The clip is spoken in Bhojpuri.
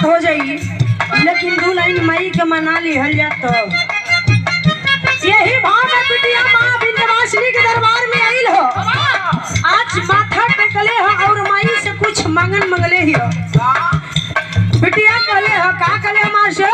हो जाई, लेकिन दू लाइन माई के मना लिहल जा। तो यही भाव में बिटिया माँ विंध्यवासिनी के दरबार में आइल हो, आज माथा टेकले हो और माई से कुछ मांगन मंगले ही हो। बिटिया कहले हो, का कहले माँ से?